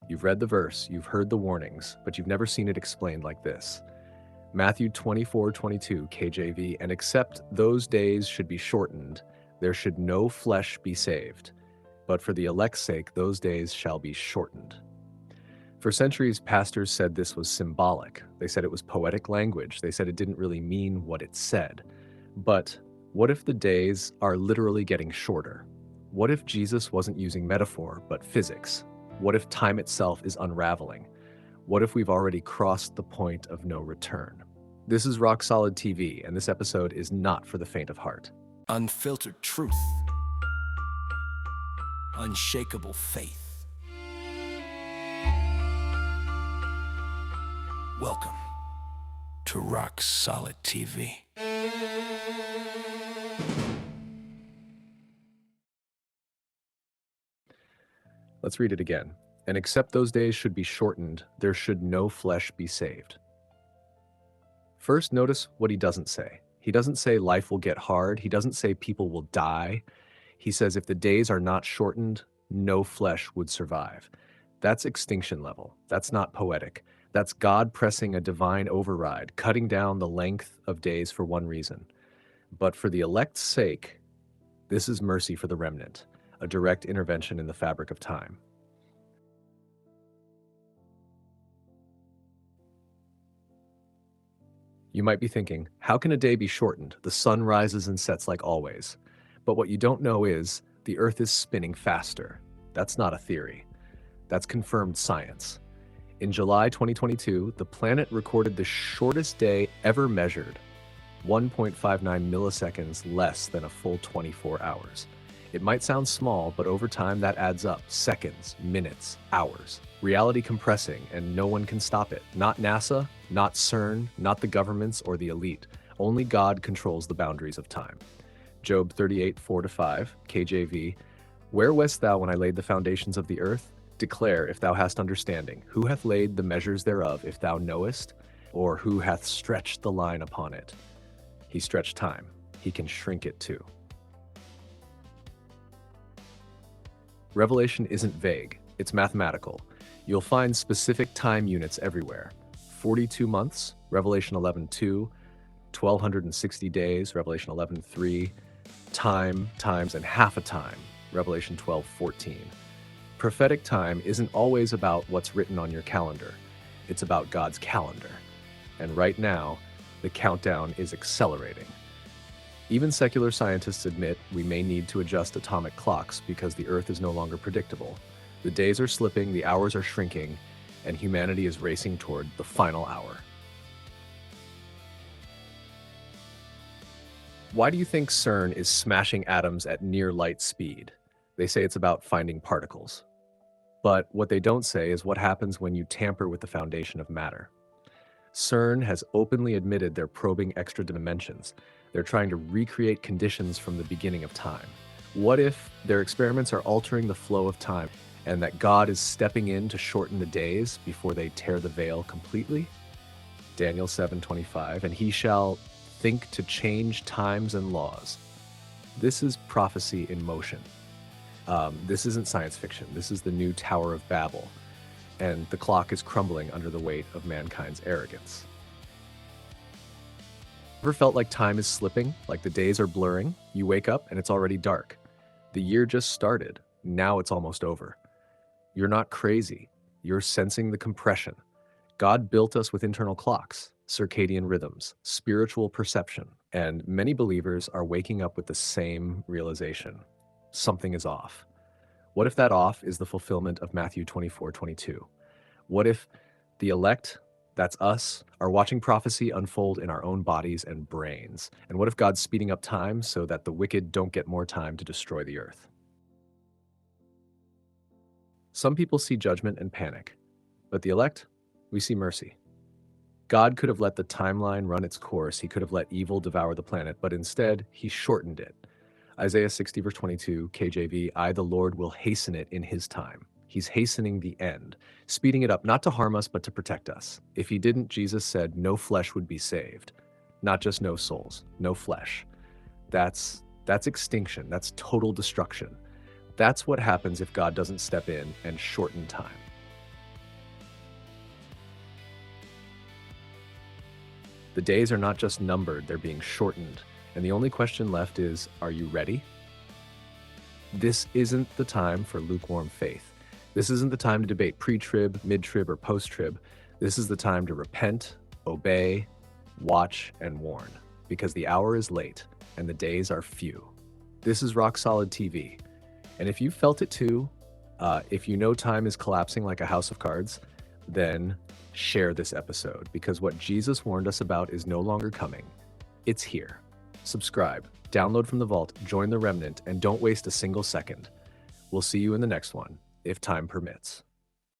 You've read the verse, you've heard the warnings, but you've never seen it explained like this. Matthew 24:22 KJV, and except those days should be shortened, there should no flesh be saved. But for the elect's sake, those days shall be shortened. For centuries, pastors said this was symbolic. They said it was poetic language. They said it didn't really mean what it said. But what if the days are literally getting shorter? What if Jesus wasn't using metaphor, but physics? What if time itself is unraveling? What if we've already crossed the point of no return? This is Rock Solid TV, and this episode is not for the faint of heart. Unfiltered truth, unshakable faith. Welcome to Rock Solid TV. Let's read it again. And except those days should be shortened, there should no flesh be saved. First, notice what he doesn't say. He doesn't say life will get hard. He doesn't say people will die. He says if the days are not shortened, no flesh would survive. That's extinction level. That's not poetic. That's God pressing a divine override, cutting down the length of days for one reason. But for the elect's sake, this is mercy for the remnant, a direct intervention in the fabric of time. You might be thinking, how can a day be shortened? The sun rises and sets like always. But what you don't know is the Earth is spinning faster. That's not a theory. That's confirmed science. In July 2022, the planet recorded the shortest day ever measured, 1.59 milliseconds less than a full 24 hours. It might sound small, but over time that adds up. Seconds, minutes, hours. Reality compressing, and no one can stop it. Not NASA, not CERN, not the governments or the elite. Only God controls the boundaries of time. Job 38:4-5, KJV, where wast thou when I laid the foundations of the earth? Declare, if thou hast understanding. Who hath laid the measures thereof, if thou knowest? Or who hath stretched the line upon it? He stretched time. He can shrink it too. Revelation isn't vague. It's mathematical. You'll find specific time units everywhere. 42 months, Revelation 11:2, 1260 days, Revelation 11:3, time, times, and half a time, Revelation 12:14. Prophetic time isn't always about what's written on your calendar. It's about God's calendar. And right now, the countdown is accelerating. Even secular scientists admit we may need to adjust atomic clocks because the Earth is no longer predictable. The days are slipping, the hours are shrinking, and humanity is racing toward the final hour. Why do you think CERN is smashing atoms at near light speed? They say it's about finding particles. But what they don't say is what happens when you tamper with the foundation of matter. CERN has openly admitted they're probing extra dimensions. They're trying to recreate conditions from the beginning of time. What if their experiments are altering the flow of time and that God is stepping in to shorten the days before they tear the veil completely? Daniel 7:25, and he shall think to change times and laws. This is prophecy in motion. This isn't science fiction. This is the new Tower of Babel. And the clock is crumbling under the weight of mankind's arrogance. Ever felt like time is slipping, like the days are blurring? You wake up and it's already dark. The year just started. Now it's almost over. You're not crazy. You're sensing the compression. God built us with internal clocks, circadian rhythms, spiritual perception, and many believers are waking up with the same realization. Something is off. What if that off is the fulfillment of Matthew 24:22? What if the elect, that's us, are watching prophecy unfold in our own bodies and brains? And what if God's speeding up time so that the wicked don't get more time to destroy the earth? Some people see judgment and panic, but the elect, we see mercy. God could have let the timeline run its course. He could have let evil devour the planet, but instead, he shortened it. Isaiah 60:22, KJV, I, the Lord, will hasten it in his time. He's hastening the end, speeding it up, not to harm us, but to protect us. If he didn't, Jesus said, no flesh would be saved. Not just no souls, no flesh. That's extinction. That's total destruction. That's what happens if God doesn't step in and shorten time. The days are not just numbered, they're being shortened. And the only question left is, are you ready? This isn't the time for lukewarm faith. This isn't the time to debate pre-trib, mid-trib, or post-trib. This is the time to repent, obey, watch, and warn, because the hour is late and the days are few. This is Rock Solid TV. And if you felt it too, if you know time is collapsing like a house of cards, then share this episode, because what Jesus warned us about is no longer coming. It's here. Subscribe, download from the vault, join the remnant, and don't waste a single second. We'll see you in the next one, if time permits.